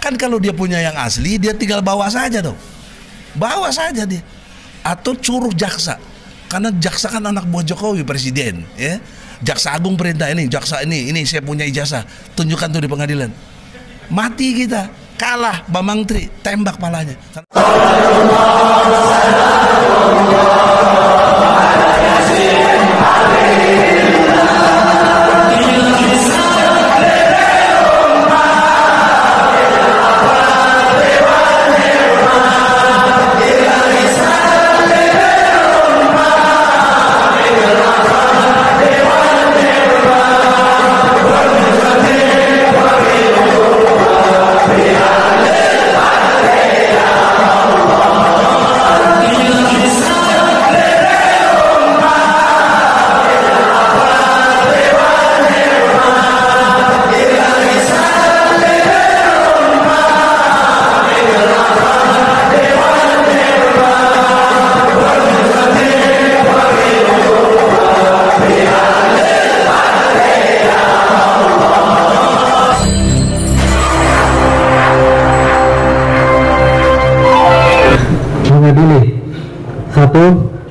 Kan kalau dia punya yang asli, dia tinggal bawa saja dong. Bawa saja dia. Atau suruh jaksa. Karena jaksa kan anak buah Jokowi, presiden, ya. Jaksa Agung perintah ini, jaksa ini saya punya ijazah. Tunjukkan tuh di pengadilan. Mati kita, kalah Bambang Tri, tembak palanya.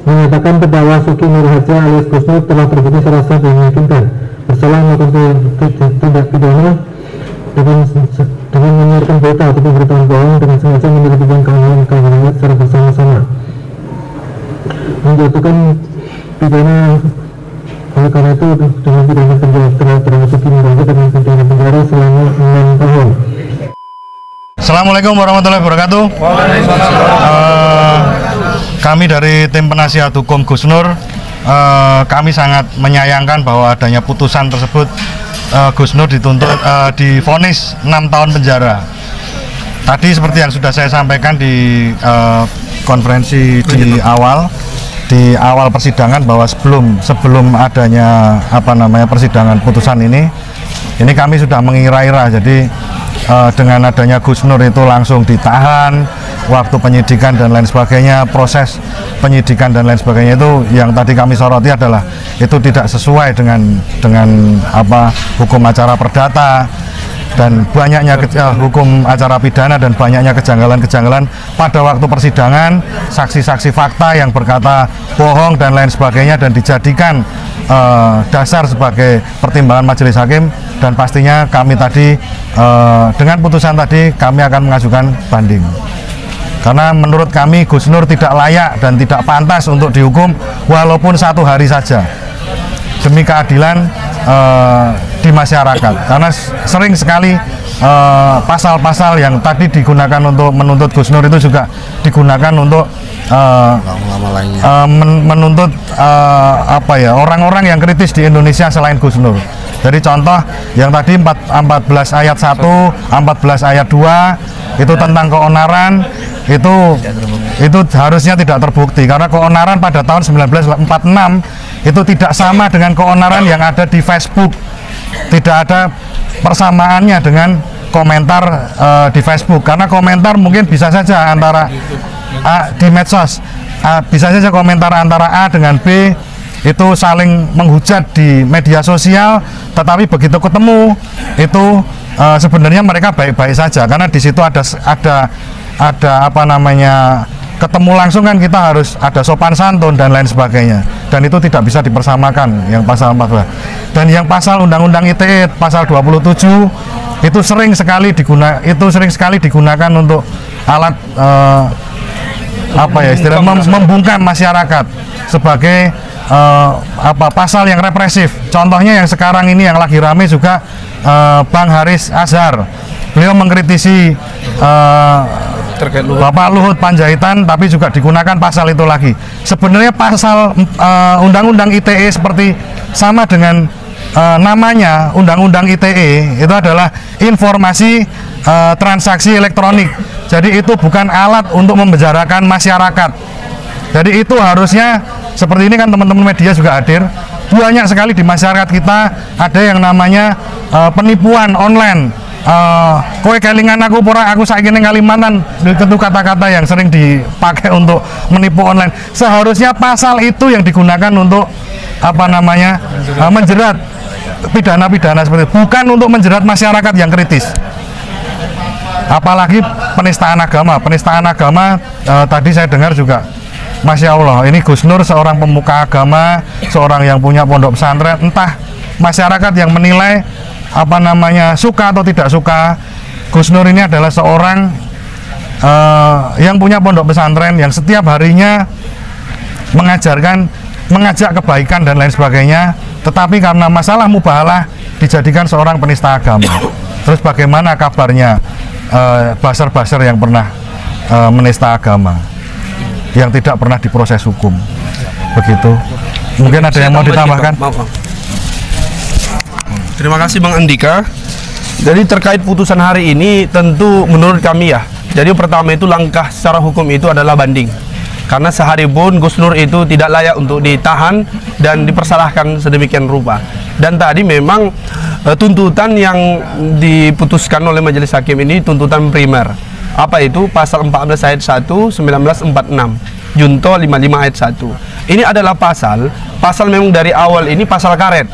Menyatakan terdakwa Suki Nur Harja alias Gus Nur telah terbukti secara sah dan meyakinkan bersalah melakukan tindak pidana dengan menyiarkan berita atau pemberitaan bohong dengan sengaja menyebabkan keamanan secara bersama-sama, menjatuhkan pidana. Oleh karena itu dengan pidana penjara terhadap Suki Nur Harja dengan pidana penjara selama 6 tahun. Assalamualaikum warahmatullahi wabarakatuh. Kami dari tim penasihat hukum Gus Nur, kami sangat menyayangkan bahwa adanya putusan tersebut. Gus Nur divonis 6 tahun penjara. Tadi seperti yang sudah saya sampaikan di konferensi di awal persidangan, bahwa sebelum adanya persidangan putusan ini kami sudah mengira-ira. Jadi dengan adanya Gus Nur itu langsung ditahan, waktu penyidikan dan lain sebagainya, proses penyidikan dan lain sebagainya itu yang tadi kami soroti adalah itu tidak sesuai dengan hukum acara perdata dan banyaknya hukum acara pidana dan banyaknya kejanggalan-kejanggalan pada waktu persidangan, saksi-saksi fakta yang berkata bohong dan lain sebagainya, dan dijadikan dasar sebagai pertimbangan majelis hakim. Dan pastinya kami tadi dengan putusan tadi kami akan mengajukan banding. Karena menurut kami Gus Nur tidak layak dan tidak pantas untuk dihukum walaupun 1 hari saja, demi keadilan di masyarakat. Karena sering sekali pasal-pasal yang tadi digunakan untuk menuntut Gus Nur itu juga digunakan untuk menuntut orang-orang yang kritis di Indonesia selain Gus Nur. Jadi contoh yang tadi 14 ayat 1, 14 ayat 2 itu tentang keonaran, itu harusnya tidak terbukti karena keonaran pada tahun 1946 itu tidak sama dengan keonaran yang ada di Facebook. Tidak ada persamaannya dengan komentar di Facebook, karena komentar mungkin bisa saja antara di medsos, bisa saja komentar antara A dengan B itu saling menghujat di media sosial, tetapi begitu ketemu itu sebenarnya mereka baik-baik saja, karena di situ ada ketemu langsung kan, kita harus ada sopan santun dan lain sebagainya, dan itu tidak bisa dipersamakan yang pasal 14. Dan yang pasal Undang-Undang ITE pasal 27 itu sering sekali digunakan untuk alat membungkam masyarakat sebagai pasal yang represif. Contohnya yang sekarang ini yang lagi rame juga Bang Haris Azhar, beliau mengkritisi Bapak Luhut Panjaitan, tapi juga digunakan pasal itu lagi. Sebenarnya pasal Undang-Undang ITE seperti sama dengan namanya Undang-Undang ITE, itu adalah informasi transaksi elektronik. Jadi itu bukan alat untuk memenjarakan masyarakat. Jadi itu harusnya seperti ini kan, teman-teman media juga hadir. Banyak sekali di masyarakat kita ada yang namanya penipuan online. Kowe kelingan aku pura, aku saiki ning Kalimantan, itu kata-kata yang sering dipakai untuk menipu online. Seharusnya pasal itu yang digunakan untuk menjerat pidana-pidana seperti itu, bukan untuk menjerat masyarakat yang kritis. apalagi penistaan agama. Penistaan agama tadi saya dengar juga, Masya Allah, ini Gus Nur seorang pemuka agama, seorang yang punya pondok pesantren. Entah masyarakat yang menilai suka atau tidak suka, Gus Nur ini adalah seorang yang punya pondok pesantren yang setiap harinya mengajak kebaikan dan lain sebagainya, tetapi karena masalah mubahalah dijadikan seorang penista agama. Terus bagaimana kabarnya basar-basar yang pernah menista agama, yang tidak pernah diproses hukum? Begitu. Mungkin ada yang mau ditambahkan? Terima kasih Bang Andika. Jadi terkait putusan hari ini, tentu menurut kami ya, jadi pertama itu langkah secara hukum itu adalah banding. Karena sehari pun Gus Nur itu tidak layak untuk ditahan dan dipersalahkan sedemikian rupa. Dan tadi memang tuntutan yang diputuskan oleh majelis hakim ini tuntutan primer. Apa itu? Pasal 14 ayat 1, 1946, Junto 55 ayat 1. Ini adalah pasal memang dari awal ini pasal karet.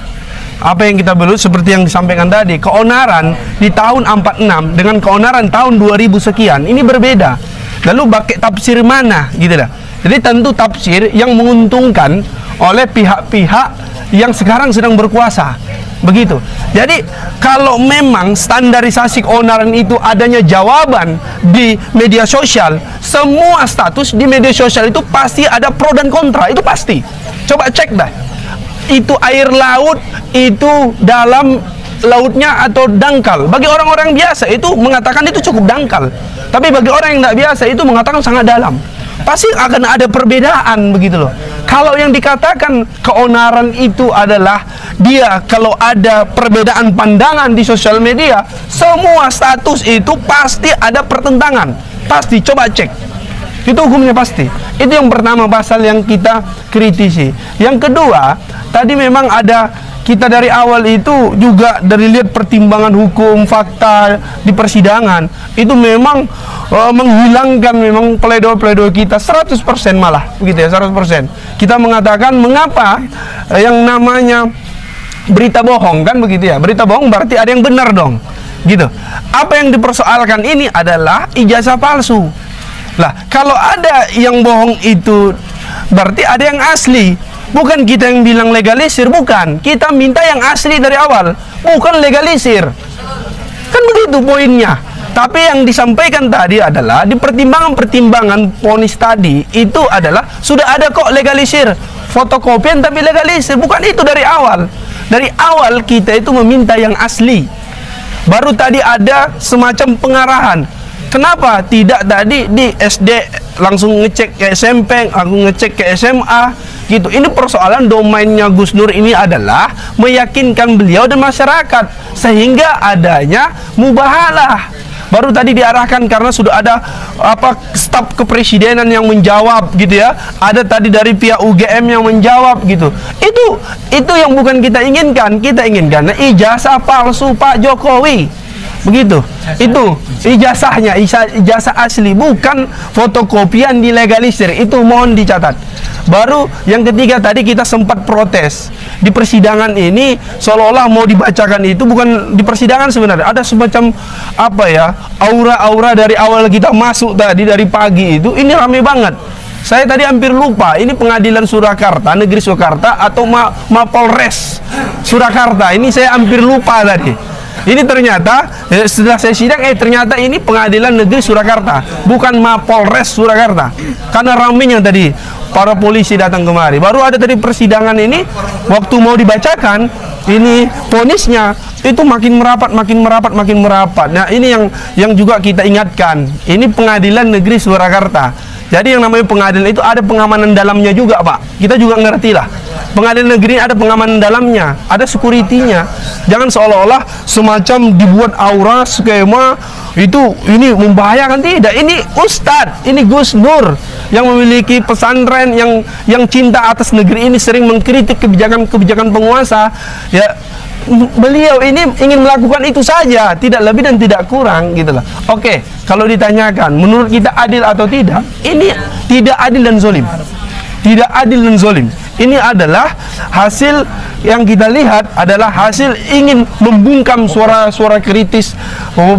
Apa yang kita belum seperti yang disampaikan tadi, keonaran di tahun 46 dengan keonaran tahun 2000 sekian ini berbeda. Lalu pakai tafsir mana gitu dah. Jadi tentu tafsir yang menguntungkan oleh pihak-pihak yang sekarang sedang berkuasa. Begitu. Jadi kalau memang standarisasi keonaran itu adanya jawaban di media sosial, semua status di media sosial itu pasti ada pro dan kontra, itu pasti. Coba cek dah. Itu air laut, itu dalam lautnya atau dangkal. Bagi orang-orang biasa itu mengatakan itu cukup dangkal. Tapi bagi orang yang tidak biasa itu mengatakan sangat dalam. Pasti akan ada perbedaan begitu loh. Kalau yang dikatakan keonaran itu adalah dia kalau ada perbedaan pandangan di sosial media, semua status itu pasti ada pertentangan. Pasti, coba cek. Itu hukumnya pasti. Itu yang pertama pasal yang kita kritisi. Yang kedua, tadi memang ada kita dari awal itu juga dari lihat pertimbangan hukum fakta di persidangan itu memang menghilangkan memang pledoi kita 100% malah begitu ya, 100%. Kita mengatakan mengapa yang namanya berita bohong kan begitu ya. Berita bohong berarti ada yang benar dong. Gitu. Apa yang dipersoalkan ini adalah ijazah palsu. Lah, kalau ada yang bohong itu berarti ada yang asli. Bukan kita yang bilang legalisir, bukan. Kita minta yang asli dari awal, bukan legalisir. Kan begitu poinnya. Tapi yang disampaikan tadi adalah di pertimbangan-pertimbangan vonis tadi itu adalah sudah ada kok legalisir, fotokopian tapi legalisir. Bukan itu dari awal. Dari awal kita itu meminta yang asli. Baru tadi ada semacam pengarahan. Kenapa tidak tadi di SD langsung ngecek ke SMP, aku ngecek ke SMA gitu. Ini persoalan domainnya Gus Nur ini adalah meyakinkan beliau dan masyarakat sehingga adanya mubahalah. Baru tadi diarahkan karena sudah ada staf kepresidenan yang menjawab gitu ya. Ada tadi dari pihak UGM yang menjawab gitu. Itu yang bukan kita inginkan. Kita inginkan ijazah palsu Pak Jokowi. Begitu. Itu ijazahnya, ijazah asli, bukan fotokopian dilegalisir. Itu mohon dicatat. Baru yang ketiga tadi kita sempat protes di persidangan ini seolah-olah mau dibacakan itu bukan di persidangan sebenarnya. Ada semacam aura-aura dari awal kita masuk tadi dari pagi itu ini rame banget. Saya tadi hampir lupa ini pengadilan Surakarta, negeri Surakarta atau Mapolres Surakarta. Ini saya hampir lupa tadi. Ini ternyata setelah saya sidang ternyata ini pengadilan negeri Surakarta, bukan Mapolres Surakarta. Karena ramenya tadi para polisi datang kemari. Baru ada tadi persidangan ini waktu mau dibacakan ini vonisnya itu makin merapat. Nah, ini yang juga kita ingatkan. Ini pengadilan negeri Surakarta. Jadi yang namanya pengadilan itu ada pengamanan dalamnya juga, Pak. Kita juga ngerti lah. Pengadilan negeri ada pengamanan dalamnya, ada security-nya. Jangan seolah-olah semacam dibuat aura skema ini membahayakan, tidak. Ini Ustadz, ini Gus Nur yang memiliki pesantren yang cinta atas negeri ini, sering mengkritik kebijakan penguasa. Ya, beliau ini ingin melakukan itu saja, tidak lebih dan tidak kurang gitu lah. Oke, kalau ditanyakan menurut kita adil atau tidak, ini tidak adil dan zolim. Tidak adil dan zolim. Ini adalah hasil yang kita lihat adalah hasil ingin membungkam suara-suara kritis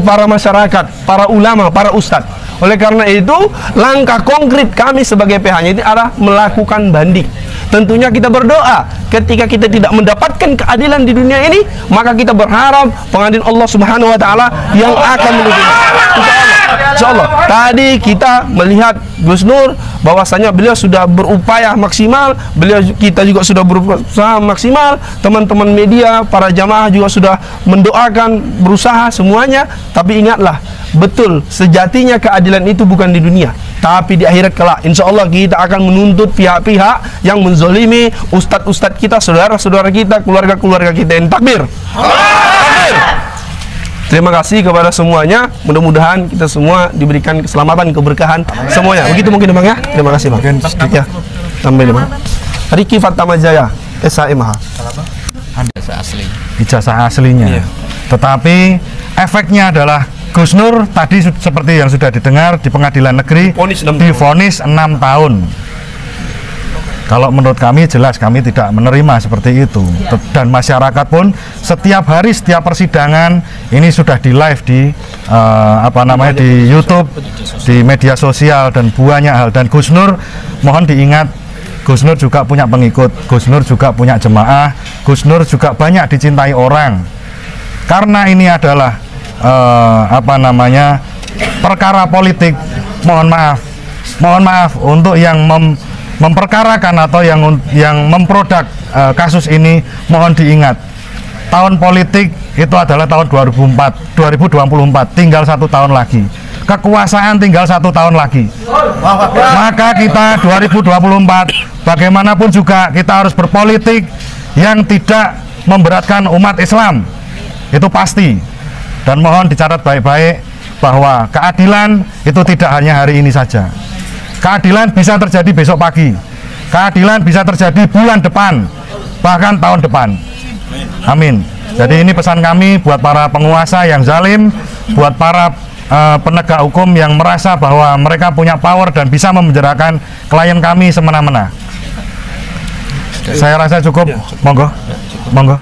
para masyarakat, para ulama, para ustadz. Oleh karena itu, langkah konkret kami sebagai PH-nya ini adalah melakukan banding. Tentunya kita berdoa ketika kita tidak mendapatkan keadilan di dunia ini, maka kita berharap pengadilan Allah Subhanahu wa taala yang akan menuntut. Insyaallah. Tadi kita melihat Gus Nur bahwasanya beliau sudah berupaya maksimal, kita juga sudah berusaha maksimal, teman-teman media, para jamaah juga sudah mendoakan, berusaha semuanya, tapi ingatlah, betul sejatinya keadilan itu bukan di dunia, tapi di akhirat kelak. Insyaallah kita akan menuntut pihak-pihak yang menzolimi ustadz-ustadz kita, saudara-saudara kita, keluarga-keluarga kita. Takbir. Takbir. Terima kasih kepada semuanya. Mudah-mudahan kita semua diberikan keselamatan, keberkahan semuanya. Begitu mungkin Bang ya. Terima kasih Bang. Ya. Tambahin Bang. Riki Fatamajaya, SHMH. Ijazah aslinya. Iya. Tetapi efeknya adalah Gus Nur tadi seperti yang sudah didengar di pengadilan negeri divonis 6 tahun. Kalau menurut kami jelas kami tidak menerima seperti itu. Dan masyarakat pun setiap hari, setiap persidangan ini sudah di live di di YouTube, di media sosial dan banyak hal. Dan Gus Nur mohon diingat, Gus Nur juga punya pengikut, Gus Nur juga punya jemaah, Gus Nur juga banyak dicintai orang. Karena ini adalah perkara politik, mohon maaf untuk yang memperkarakan atau yang memproduk kasus ini, mohon diingat, tahun politik itu adalah tahun 2024, tinggal 1 tahun lagi, kekuasaan tinggal 1 tahun lagi. Maka kita 2024 bagaimanapun juga kita harus berpolitik yang tidak memberatkan umat Islam, itu pasti. Dan mohon dicatat baik-baik bahwa keadilan itu tidak hanya hari ini saja. Keadilan bisa terjadi besok pagi. Keadilan bisa terjadi bulan depan, bahkan tahun depan. Amin. Jadi ini pesan kami buat para penguasa yang zalim, buat para penegak hukum yang merasa bahwa mereka punya power dan bisa memenjarakan klien kami semena-mena. Saya rasa cukup. Monggo.